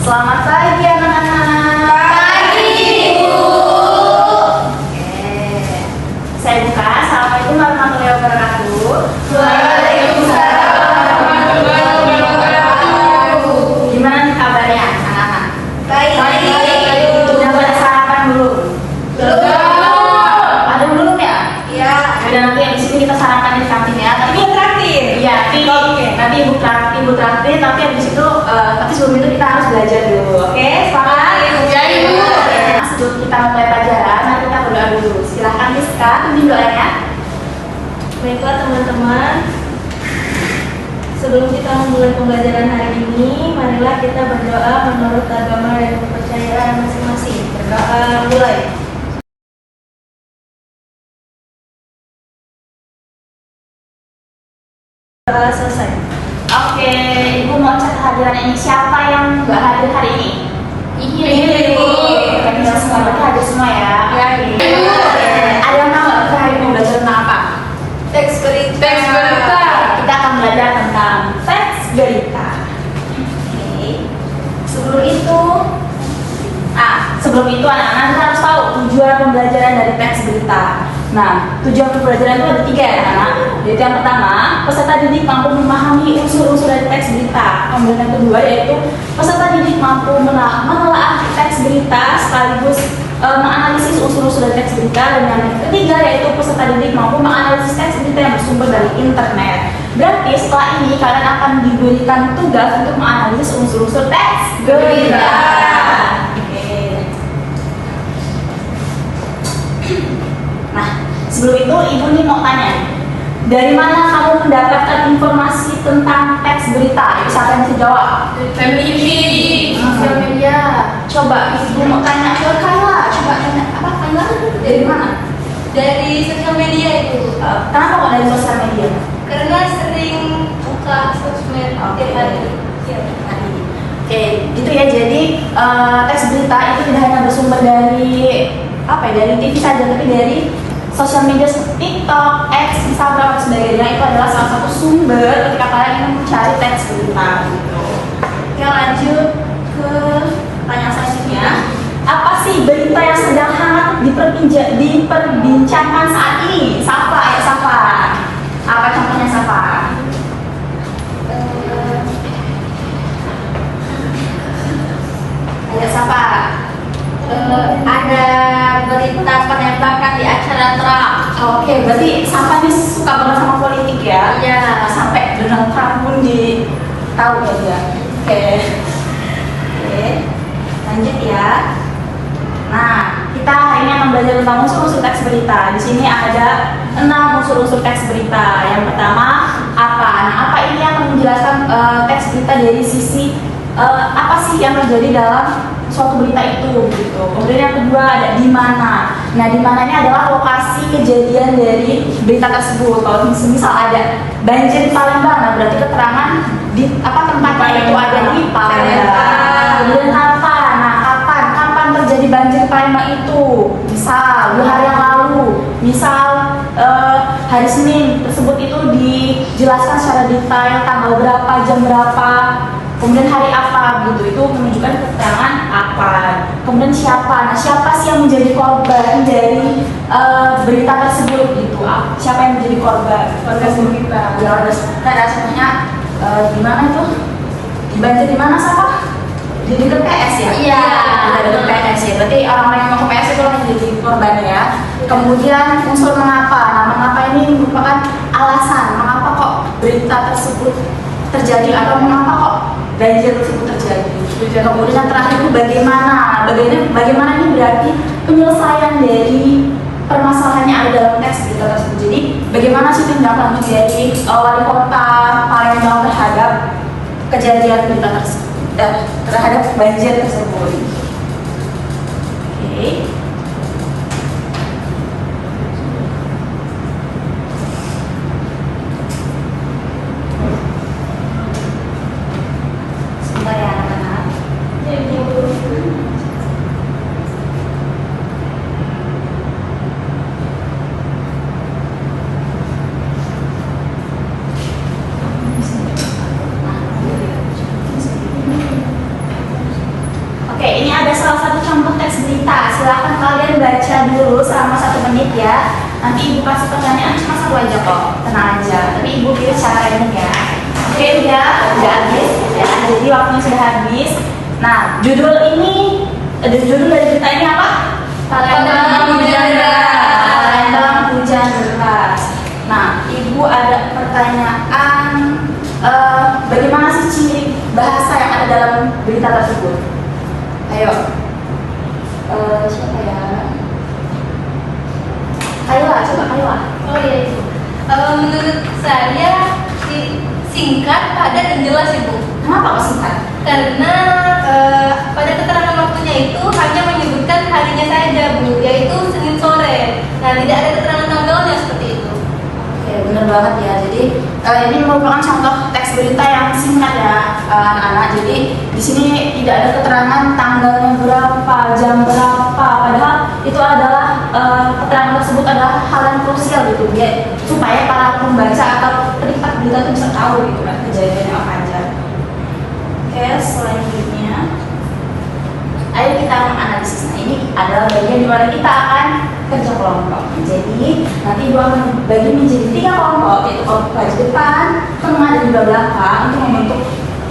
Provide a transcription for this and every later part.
Selamat pagi anak-anak. Pagi, Ibu. Oke. Saya buka. Assalamualaikum warahmatullahi wabarakatuh. Waalaikumsalam warahmatullahi wabarakatuh. Gimana nih kabarnya anak-anak? Baik. Udah pada sarapan belum? Belum. Ada belum ya? Ya. Udah, nanti di sini kita sarapan di kantin ya. Tapi traktir. iya, nanti ibu traktir, tapi habis itu tapi sebelum itu kita harus belajar dulu. Oke, sepakat? Ya, Ibu. Nah, sebelum kita mulai pelajaran, mari kita berdoa dulu. Silahkan Rizka, pimpin doanya. Baiklah teman-teman, sebelum kita memulai pembelajaran hari ini, marilah kita berdoa menurut agama dan kepercayaan masing-masing. Berdoa mulai. Doa selesai. Oke, ibu mau cek kehadiran ini. Siapa yang nggak hadir hari ini? Ibu. Kami semua berarti hadir semua ya. Ya, Oke. Ibu. Ada yang tahu nggak kita hari ini mau belajar tentang apa? Teks berita. Kita akan belajar tentang teks berita. Oke. Sebelum itu anak-anak kita harus tahu tujuan pembelajaran dari teks berita. Nah, tujuan pembelajaran itu ada 3 ya anak-anak. Yaitu yang pertama, peserta didik mampu memahami unsur-unsur dari teks berita. Kemudian yang kedua yaitu peserta didik mampu menelaah teks berita sekaligus menganalisis unsur-unsur dari teks berita. Dan yang ketiga yaitu peserta didik mampu menganalisis teks berita yang bersumber dari internet. Berarti setelah ini kalian akan diberikan tugas untuk menganalisis unsur-unsur teks berita. Nah, sebelum itu ibu nih mau tanya, dari mana kamu mendapatkan informasi tentang teks berita? Siapa yang bisa jawab? Sosial media. Coba ibu mau tanya ke Kayla. Coba tanya apa Kayla? Dari mana? Dari sosial media itu, Kenapa kok dari sosial media? karena sering buka sosmed tiap hari. Oke, gitu ya. Jadi teks berita itu tidak hanya bersumber dari dari TV saja, tapi dari sosial media seperti TikTok, X, Instagram, dan sebagainya. Itu adalah salah satu sumber ketika kalian ingin mencari teks berita. Gitu. Oke, lanjut ke pertanyaan selanjutnya. Apa sih berita yang sedang hangat diperbincangkan saat ini? Safa, ya Safa. Apa contohnya Safa? Ayo Safa. Ada berita penembakan di acara Trump. Oke, berarti Safa ini suka banget sama politik ya? Iya. Sampai Donald Trump pun tahu ya dia. Oke, lanjut ya. Nah, kita hari ini akan belajar tentang unsur-unsur teks berita. Di sini ada 6 unsur-unsur teks berita. Yang pertama apa? Nah, apa ini akan menjelaskan teks berita dari sisi apa sih yang terjadi dalam suatu berita itu gitu. Kemudian yang kedua ada di mana. Nah, di mana ini adalah lokasi kejadian dari berita tersebut. Kalau misal ada banjir di Palembang, nah berarti keterangan di tempatnya itu ada di Palembang. Kemudian kapan? Nah, kapan terjadi banjir di Palembang itu? Misal 2 hari yang lalu. Misal hari Senin tersebut itu dijelaskan secara detail tanggal berapa, jam berapa. Kemudian hari apa gitu, itu menunjukkan keterangan apa. Kemudian siapa, nah siapa sih yang menjadi korban dari berita tersebut gitu. Siapa yang menjadi korban? Warga sekitar. Ya, warga sekitar. Rasanya gimana itu? Banjir di mana Safa? Di dekat PS ya? Iya. Di dekat PS ya. Berarti orang-orang yang mau ke PS itu orang yang jadi korban ya. Kemudian unsur mengapa. Nah, mengapa ini merupakan alasan mengapa kok berita tersebut terjadi atau mengapa kok banjir tersebut terjadi. Kemudian yang terakhir itu bagaimana ini berarti penyelesaian dari permasalahan yang ada dalam teks berita tersebut. Jadi bagaimana sih tindak lanjut dari wali kota Palembang terhadap kejadian berita tersebut, terhadap banjir tersebut. Oke. Sebentar ya anak-anak. menit ya. Nanti ibu kasih pertanyaan cuma satu aja kok, tenang aja. Tapi ibu pilih secara random ya. Oke, udah habis ya. Jadi waktunya sudah habis. Nah, judul dari cerita ini apa? Palembang Hujan Deras. Palembang Hujan Deras. Nah, ibu ada pertanyaan, bagaimana sih ciri bahasa yang ada dalam berita tersebut? Ayo, siapa ya? Ayo. Oh iya Ibu. Menurut saya singkat, padat dan jelas Ibu. Kenapa kok singkat? Karena pada keterangan waktunya itu hanya menyebutkan harinya saja Bu, yaitu Senin sore. Nah, tidak ada keterangan tanggalnya seperti itu. Oke, benar banget ya. Jadi ini merupakan contoh teks berita yang singkat ya, anak-anak. Jadi di sini tidak ada keterangan tanggalnya berapa, jam berapa. Padahal itu adalah keterangan tersebut adalah hal yang krusial gitu, biar supaya para pembaca atau penikmat berita itu bisa tahu gitu kan kejadiannya apa aja. Oke, selanjutnya, ayo kita menganalisis. Nah, ini adalah bagian di mana kita akan kerja kelompok. Jadi nanti ibu akan bagi menjadi 3 kelompok, yaitu kelompok baju depan, tengah, dan juga belakang untuk membentuk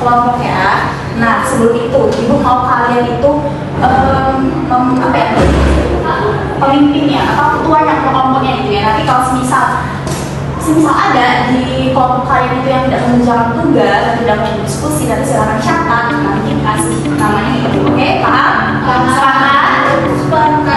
kelompok ya. Nah, sebelum itu ibu mau kalian itu pemimpinnya atau ketuanya kelompoknya gitu ya. Nanti kalau semisal ada di kelompok kalian itu yang tidak mengerjakan tugas dan tidak mau diskusi, nanti silakan catat, nanti kasih namanya gitu. Oke, paham? Sepakat? Oke.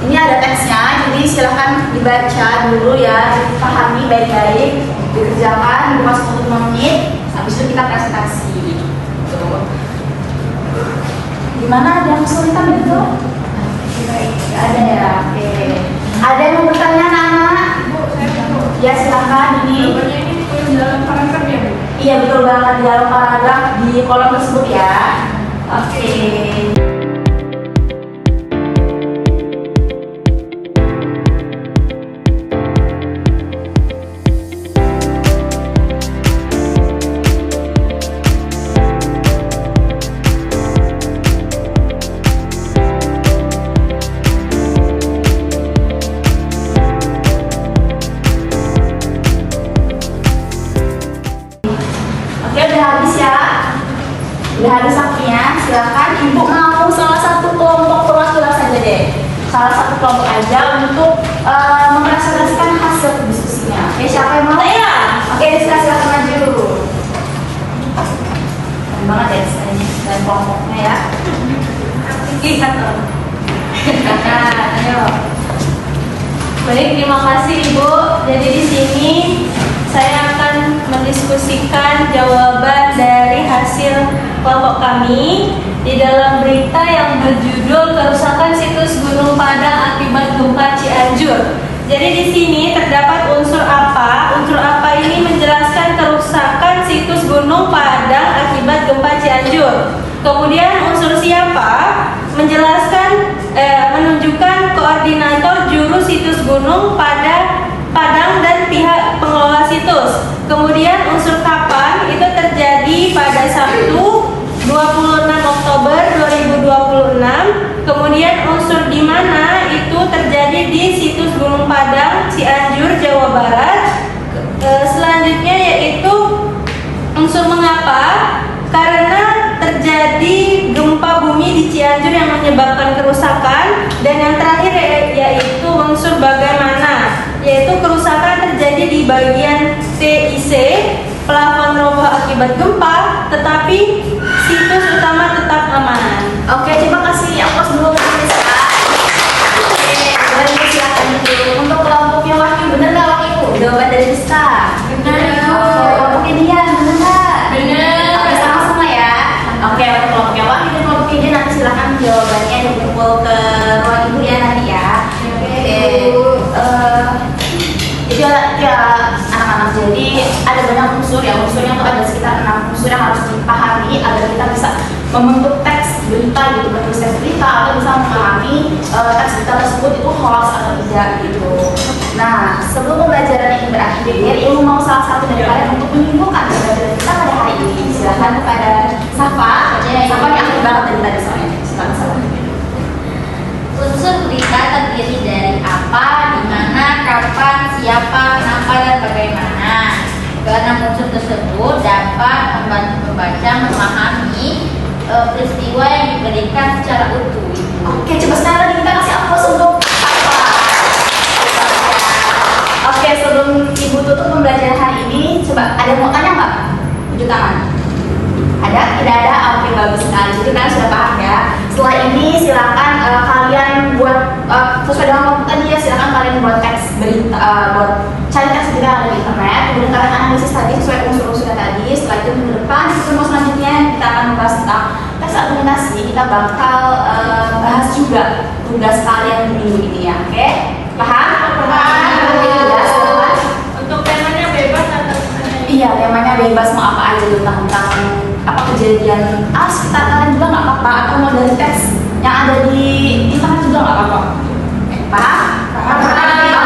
Ini ada teksnya, jadi silahkan dibaca dulu ya, dipahami baik-baik, dikerjakan, dibuat 10 menit, habis itu kita presentasi. Tuh. Gimana, ada yang kesulitan gitu? Gak ada ya, oke. Ada yang mau bertanya anak-anak? Ya silahkan, ini di dalam paragraf ya Bu? iya betul banget, di dalam paragraf di kolom tersebut ya. Oke. Oke, udah habis ya. Udah habis waktunya. Silakan ibu mau salah satu kelompok perwakilan saja deh. Salah satu kelompok aja untuk mempresentasikan hasil diskusinya. Oke, siapa yang mau ya? Oke, silakan maju. Keren banget ya desainnya dan kelompoknya ya. Lihat dong. Ayo. Baik, terima kasih Ibu. Jadi di sini saya akan mendiskusikan jawaban dari hasil kelompok kami di dalam berita yang berjudul kerusakan situs Gunung Padang akibat gempa Cianjur. Jadi di sini terdapat unsur apa? Unsur apa ini menjelaskan kerusakan situs Gunung Padang akibat gempa Cianjur. Kemudian unsur siapa? Menjelaskan menunjukkan koordinator juru situs gunung Padang dan pihak pengelola situs. Kemudian unsur kapan itu terjadi pada Sabtu 26 Oktober 2026. Kemudian unsur di mana itu terjadi di situs Gunung Padang, Cianjur, Jawa Barat. Selanjutnya yaitu unsur mengapa? Karena terjadi gempa bumi di Cianjur yang menyebabkan kerusakan. Dan yang terakhir yaitu unsur bagaimana, yaitu kerusakan terjadi di bagian TIC, plafon roboh akibat gempa, tetapi situs utama tetap aman. Oke, terima kasih. Aplaus dulu untuk Rizka. Oke, boleh silakan dulu. Untuk kelompoknya Wahyu, bener nggak Wahyu? Jawaban dari Rizka. Benar. Oke, kelompoknya Dian, bener nggak? Benar. Oke, sama-sama ya. Oke, untuk kelompoknya Wahyu dan kelompoknya Dian nanti silakan jawabannya dikumpul ke ruang ibu ya nanti ya. Oke, ya. Unsurnya tuh ada sekitar 6 unsur yang harus dipahami agar kita bisa membentuk teks berita gitu, menulis teks berita atau bisa memahami teks berita tersebut itu hoax atau tidak gitu. Nah, sebelum pembelajaran ini berakhir, Ilmu mau salah satu dari kalian untuk menyimpulkan pembelajaran kita pada hari ini. Silahkan kepada Safa. Safa yang aktif banget dari tadi soalnya. Silahkan Safa. Unsur berita terdiri dari apa, di mana, kapan, siapa, kenapa, dan bagaimana. Keenam unsur tersebut dapat membantu pembaca memahami peristiwa yang diberikan secara utuh. Oke, coba sekarang kita kasih applause untuk Safa. Oke, sebelum Ibu tutup pembelajaran hari ini, coba ada yang mau tanya nggak? Tunjuk tangan. Ada? Tidak ada? Oke, bagus sekali. Jadi kalian sudah paham ya. Setelah ini silakan kalian buat sesuai dengan waktu tadi ya. Silakan kalian buat teks berita, buat cari teks berita yang ada di internet. Kemudian kalian analisis tadi sesuai unsur-unsurnya tadi. Setelah itu minggu depan di pertemuan selanjutnya kita akan membahas tentang teks argumentasi. Kita bakal bahas juga tugas kalian di minggu ini ya. Oke? Paham? Untuk temanya bebas atau gimana? Iya, temanya bebas mau apa aja tentang apa kejadian sekitar kalian juga nggak apa-apa, atau mau dari teks yang ada di internet juga nggak apa-apa. Paham?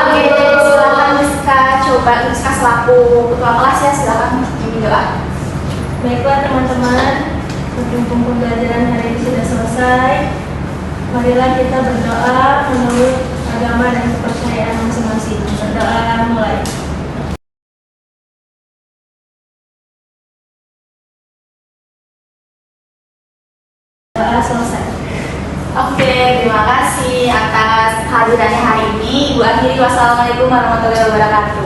Oke, silakan Rizka, coba Rizka selaku ketua kelas ya, silakan ini doa. Baiklah teman-teman, berhubung pembelajaran hari ini sudah selesai. Marilah kita berdoa menurut agama dan kepercayaan masing-masing. Berdoa mulai. Doa selesai. Oke, terima kasih atas hadirannya hari ini. Ibu akhiri, wassalamualaikum warahmatullahi wabarakatuh.